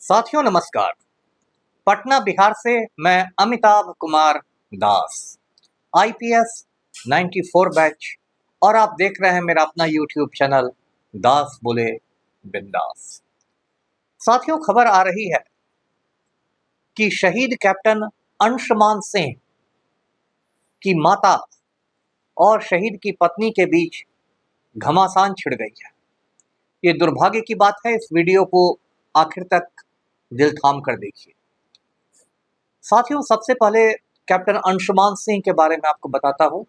साथियों नमस्कार। पटना बिहार से मैं अमिताभ कुमार दास, आईपीएस 94 बैच, और आप देख रहे हैं मेरा अपना यूट्यूब चैनल दास बोले बिंदास। साथियों, खबर आ रही है कि शहीद कैप्टन अंशुमान सिंह की माता और शहीद की पत्नी के बीच घमासान छिड़ गई है। ये दुर्भाग्य की बात है। इस वीडियो को आखिर तक दिल थाम कर देखिए। साथियों, सबसे पहले कैप्टन अंशुमान सिंह के बारे में आपको बताता हूँ।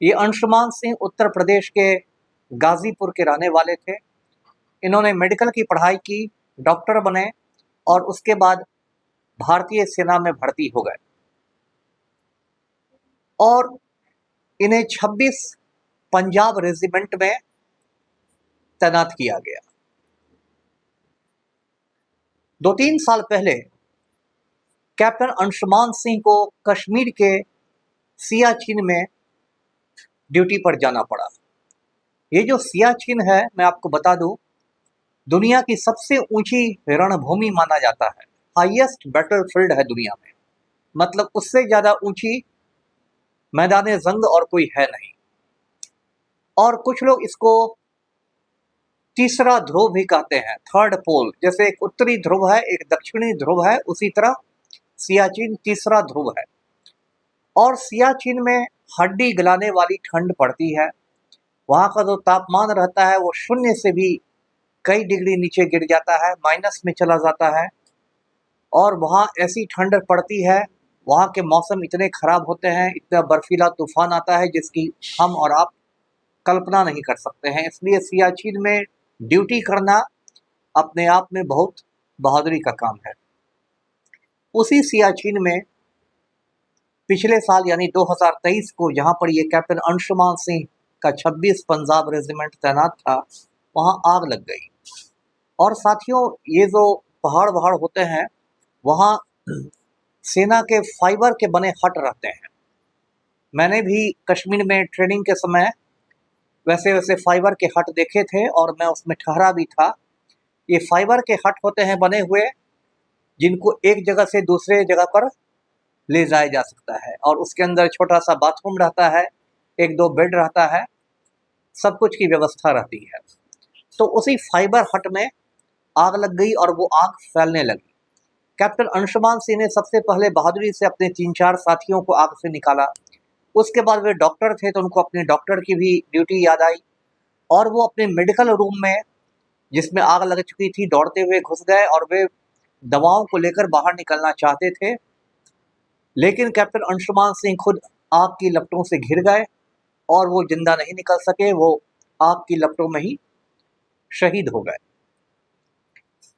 ये अंशुमान सिंह उत्तर प्रदेश के गाजीपुर के रहने वाले थे। इन्होंने मेडिकल की पढ़ाई की, डॉक्टर बने और उसके बाद भारतीय सेना में भर्ती हो गए और इन्हें 26 पंजाब रेजिमेंट में तैनात किया गया। 2-3 साल पहले कैप्टन अंशुमान सिंह को कश्मीर के सियाचिन में ड्यूटी पर जाना पड़ा। ये जो सियाचिन है, मैं आपको बता दूं, दुनिया की सबसे ऊंची रणभूमि माना जाता है। हाईएस्ट बैटलफील्ड है दुनिया में, मतलब उससे ज्यादा ऊंची मैदान जंग और कोई है नहीं। और कुछ लोग इसको तीसरा ध्रुव भी कहते हैं, थर्ड पोल। जैसे एक उत्तरी ध्रुव है, एक दक्षिणी ध्रुव है, उसी तरह सियाचिन तीसरा ध्रुव है। और सियाचिन में हड्डी गलाने वाली ठंड पड़ती है। वहां का जो तापमान रहता है वो शून्य से भी कई डिग्री नीचे गिर जाता है, माइनस में चला जाता है। और वहाँ ऐसी ठंड पड़ती है, वहाँ के मौसम इतने खराब होते हैं, इतना बर्फीला तूफान आता है जिसकी हम और आप कल्पना नहीं कर सकते हैं। इसलिए सियाचिन में ड्यूटी करना अपने आप में बहुत बहादुरी का काम है। उसी सियाचिन में पिछले साल यानी 2023 को, जहाँ पर ये कैप्टन अंशुमान सिंह का 26 पंजाब रेजिमेंट तैनात था, वहाँ आग लग गई। और साथियों, ये जो पहाड़ वहाड़ होते हैं, वहाँ सेना के फाइबर के बने हट रहते हैं। मैंने भी कश्मीर में ट्रेनिंग के समय वैसे वैसे फाइबर के हट देखे थे और मैं उसमें ठहरा भी था। ये फाइबर के हट होते हैं बने हुए, जिनको एक जगह से दूसरे जगह पर ले जाया जा सकता है। और उसके अंदर छोटा सा बाथरूम रहता है, 1-2 बेड रहता है, सब कुछ की व्यवस्था रहती है। तो उसी फाइबर हट में आग लग गई और वो आग फैलने लगी। कैप्टन अंशुमान सिंह ने सबसे पहले बहादुरी से अपने 3-4 साथियों को आग से निकाला। उसके बाद वे डॉक्टर थे तो उनको अपने डॉक्टर की भी ड्यूटी याद आई और वो अपने मेडिकल रूम में, जिसमें आग लग चुकी थी, दौड़ते हुए घुस गए और वे दवाओं को लेकर बाहर निकलना चाहते थे। लेकिन कैप्टन अंशुमान सिंह खुद आग की लपटों से घिर गए और वो जिंदा नहीं निकल सके। वो आग की लपटों में ही शहीद हो गए।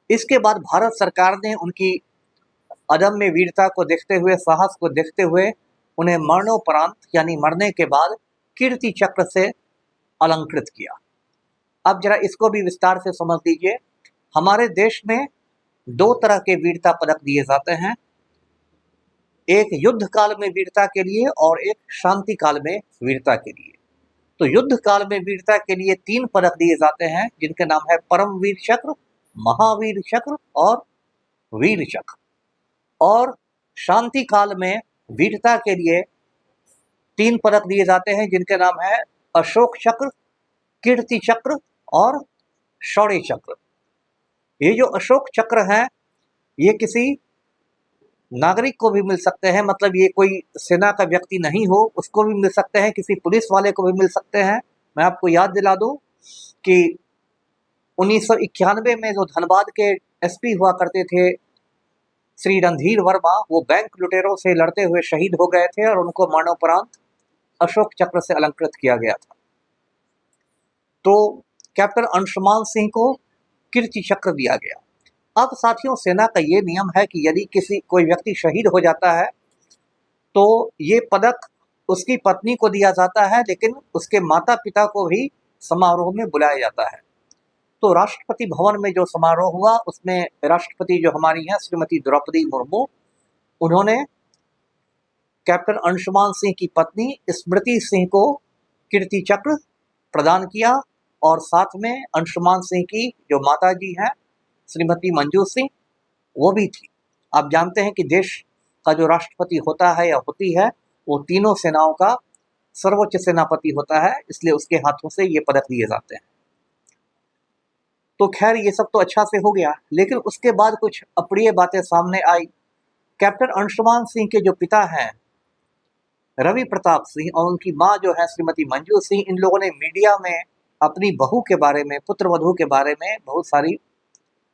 इसके बाद भारत सरकार ने उनकी अदम्य वीरता को देखते हुए, साहस को देखते हुए, उन्हें मरणोपरांत यानी मरने के बाद कीर्ति चक्र से अलंकृत किया। अब जरा इसको भी विस्तार से समझ लीजिए। हमारे देश में 2 तरह के वीरता पदक दिए जाते हैं, एक युद्ध काल में वीरता के लिए और एक शांति काल में वीरता के लिए। तो युद्ध काल में वीरता के लिए 3 पदक दिए जाते हैं, जिनके नाम है परमवीर चक्र, महावीर चक्र और वीर चक्र। और शांति काल में वीरता के लिए 3 पदक दिए जाते हैं, जिनके नाम है अशोक चक्र, कीर्ति चक्र और शौर्य चक्र। ये जो अशोक चक्र हैं, ये किसी नागरिक को भी मिल सकते हैं, मतलब ये कोई सेना का व्यक्ति नहीं हो उसको भी मिल सकते हैं, किसी पुलिस वाले को भी मिल सकते हैं। मैं आपको याद दिला दूं कि 1991 में जो धनबाद के एसपी हुआ करते थे श्री रणधीर वर्मा, वो बैंक लुटेरों से लड़ते हुए शहीद हो गए थे और उनको मरणोपरांत अशोक चक्र से अलंकृत किया गया था। तो कैप्टन अंशुमान सिंह को कीर्ति चक्र दिया गया। अब साथियों, सेना का ये नियम है कि यदि कोई व्यक्ति शहीद हो जाता है तो ये पदक उसकी पत्नी को दिया जाता है, लेकिन उसके माता पिता को भी समारोह में बुलाया जाता है। तो राष्ट्रपति भवन में जो समारोह हुआ, उसमें राष्ट्रपति जो हमारी हैं श्रीमती द्रौपदी मुर्मू, उन्होंने कैप्टन अंशुमान सिंह की पत्नी स्मृति सिंह को कीर्ति चक्र प्रदान किया और साथ में अंशुमान सिंह की जो माता जी हैं श्रीमती मंजू सिंह, वो भी थी। आप जानते हैं कि देश का जो राष्ट्रपति होता है या होती है वो तीनों सेनाओं का सर्वोच्च सेनापति होता है, इसलिए उसके हाथों से ये पदक दिए जाते हैं। तो खैर ये सब तो अच्छा से हो गया, लेकिन उसके बाद कुछ अप्रिय बातें सामने आई। कैप्टन अंशुमान सिंह के जो पिता हैं रवि प्रताप सिंह और उनकी माँ जो है श्रीमती मंजू सिंह, इन लोगों ने मीडिया में अपनी बहू के बारे में, पुत्र वधू के बारे में बहुत सारी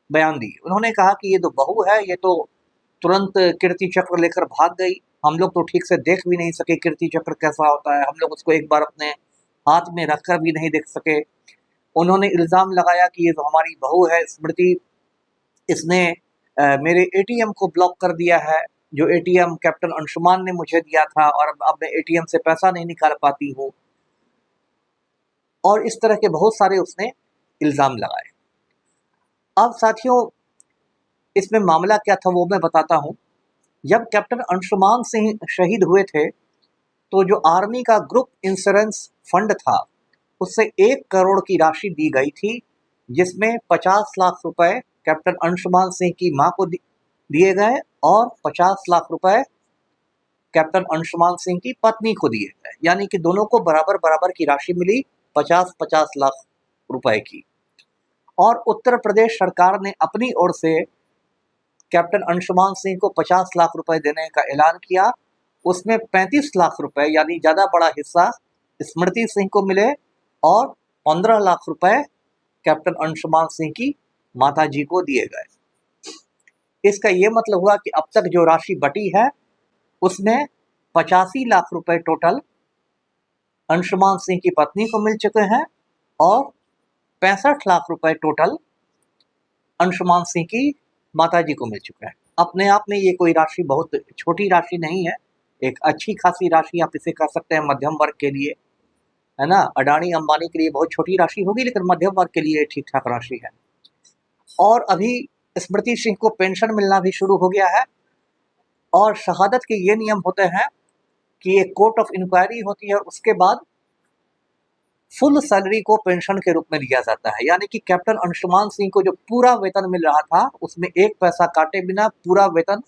बयान दी। उन्होंने कहा कि ये तो बहू है, ये तो तुरंत कीर्ति चक्र लेकर भाग गई, हम लोग तो ठीक से देख भी नहीं सके कीर्ति चक्र कैसा होता है, हम लोग उसको एक बार अपने हाथ में रखकर भी नहीं देख सके। उन्होंने इल्ज़ाम लगाया कि ये जो हमारी बहू है स्मृति, इसने मेरे एटीएम को ब्लॉक कर दिया है, जो एटीएम कैप्टन अंशुमान ने मुझे दिया था, और अब मैं एटीएम से पैसा नहीं निकाल पाती हूँ, और इस तरह के बहुत सारे उसने इल्ज़ाम लगाए। अब साथियों इसमें मामला क्या था वो मैं बताता हूँ। जब कैप्टन अंशुमान सिंह शहीद हुए थे तो जो आर्मी का ग्रुप इंश्योरेंस फंड था उससे 1 करोड़ की राशि दी गई थी, जिसमें 50 लाख रुपए कैप्टन अंशुमान सिंह की मां को दिए गए और 50 लाख रुपए कैप्टन अंशुमान सिंह की पत्नी को दिए गए, यानी कि दोनों को बराबर बराबर की राशि मिली, 50-50 लाख रुपए की। और उत्तर प्रदेश सरकार ने अपनी ओर से कैप्टन अंशुमान सिंह को 50 लाख रुपए देने का ऐलान किया। उसमें 35 लाख रुपए यानी ज़्यादा बड़ा हिस्सा स्मृति सिंह को मिले और 15 लाख रुपए कैप्टन अंशुमान सिंह की माताजी को दिए गए। इसका ये मतलब हुआ कि अब तक जो राशि बटी है उसमें 85 लाख रुपए टोटल अंशुमान सिंह की पत्नी को मिल चुके हैं और 65 लाख रुपए टोटल अंशुमान सिंह की माताजी को मिल चुका है। अपने आप में ये कोई राशि बहुत छोटी राशि नहीं है, एक अच्छी खासी राशि आप इसे कह सकते हैं मध्यम वर्ग के लिए, है ना। अडानी अंबानी के लिए बहुत छोटी राशि होगी, लेकिन मध्यम वर्ग के लिए ठीक ठाक राशि है। और अभी स्मृति सिंह को पेंशन मिलना भी शुरू हो गया है। और शहादत के ये नियम होते हैं कि एक कोर्ट ऑफ इंक्वायरी होती है और उसके बाद फुल सैलरी को पेंशन के रूप में लिया जाता है, यानी कि कैप्टन अंशुमान सिंह को जो पूरा वेतन मिल रहा था उसमें एक पैसा काटे बिना पूरा वेतन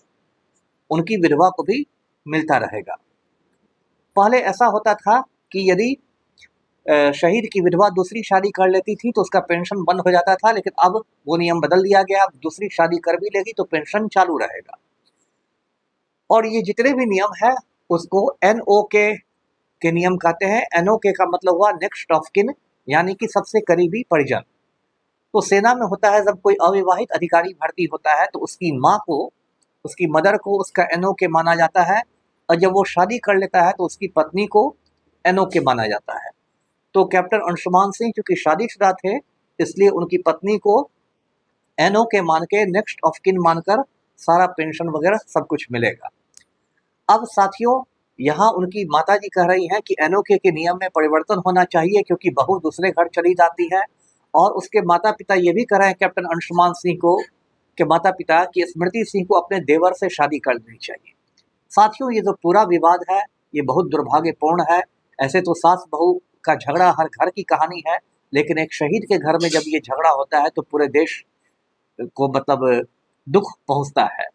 उनकी विधवा को भी मिलता रहेगा। पहले ऐसा होता था कि यदि शहीद की विधवा दूसरी शादी कर लेती थी तो उसका पेंशन बंद हो जाता था, लेकिन अब वो नियम बदल दिया गया, अब दूसरी शादी कर भी लेगी तो पेंशन चालू रहेगा। और ये जितने भी नियम है उसको NOK के नियम कहते हैं। NOK का मतलब हुआ नेक्स्ट ऑफ किन, यानी कि सबसे करीबी परिजन। तो सेना में होता है जब कोई अविवाहित अधिकारी भर्ती होता है तो उसकी माँ को, उसकी मदर को उसका NOK माना जाता है, और जब वो शादी कर लेता है तो उसकी पत्नी को NOK माना जाता है। तो कैप्टन अंशुमान सिंह चूंकि शादीशुदा थे इसलिए उनकी पत्नी को NOK मान के, नेक्स्ट ऑफ किन मानकर सारा पेंशन वगैरह सब कुछ मिलेगा। अब साथियों यहाँ उनकी माताजी कह रही हैं कि NOK के नियम में परिवर्तन होना चाहिए क्योंकि बहू दूसरे घर चली जाती है, और उसके माता पिता ये भी कह रहे हैं कैप्टन अंशुमान सिंह को के माता पिता कि स्मृति सिंह को अपने देवर से शादी कर लेनी चाहिए। साथियों ये जो पूरा विवाद है ये बहुत दुर्भाग्यपूर्ण है। ऐसे तो सास बहू का झगड़ा हर घर की कहानी है, लेकिन एक शहीद के घर में जब ये झगड़ा होता है तो पूरे देश को मतलब दुख पहुंचता है।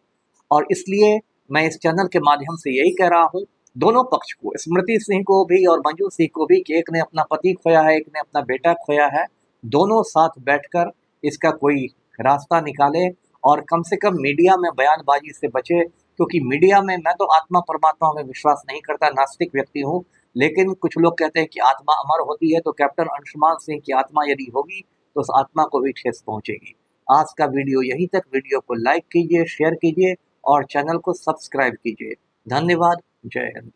और इसलिए मैं इस चैनल के माध्यम से यही कह रहा हूँ दोनों पक्ष को, स्मृति सिंह को भी और मंजू सिंह को भी, कि एक ने अपना पति खोया है, एक ने अपना बेटा खोया है, दोनों साथ बैठकर इसका कोई रास्ता निकाले और कम से कम मीडिया में बयानबाजी से बचे। क्योंकि मीडिया में, मैं तो आत्मा परमात्मा में विश्वास नहीं करता, नास्तिक व्यक्ति हूँ, लेकिन कुछ लोग कहते हैं कि आत्मा अमर होती है, तो कैप्टन अंशुमान सिंह की आत्मा यदि होगी तो उस आत्मा को भी ठेस पहुंचेगी। आज का वीडियो यहीं तक। वीडियो को लाइक कीजिए, शेयर कीजिए और चैनल को सब्सक्राइब कीजिए। धन्यवाद। जय हिंद।